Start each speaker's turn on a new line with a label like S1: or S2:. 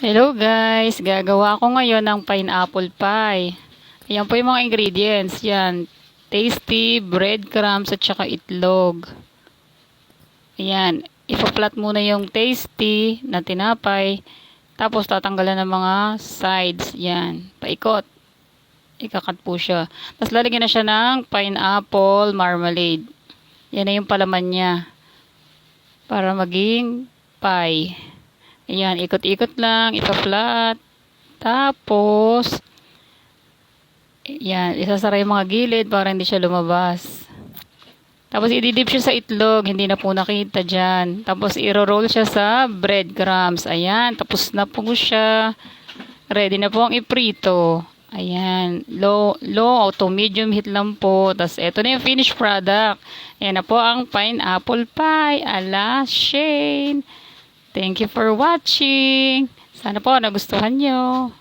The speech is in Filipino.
S1: Hello guys, gagawa ko ngayon ng pineapple pie. Ayan po yung mga ingredients. Yan, tasty, breadcrumbs at saka itlog. Ayan, ipa-flat muna yung tasty na tinapay. Tapos tatanggalan ng mga sides. Yan, paikot. Ikakat po siya. Tapos lalagyan na siya ng pineapple marmalade. Yan na yung palaman niya. Para maging pie. Ayan, ikot-ikot lang, ipa-flat. Tapos, ayan, isasara yung mga gilid para hindi siya lumabas. Tapos, ididip siya sa itlog, hindi na po nakita dyan. Tapos, iro-roll siya sa breadcrumbs. Ayan, tapos na po siya. Ready na po ang iprito. Ayan, low to medium heat lang po. Tapos, eto na yung finished product. Ayan na po ang pineapple pie ala Shane. Thank you for watching. Sana po nagustuhan nyo.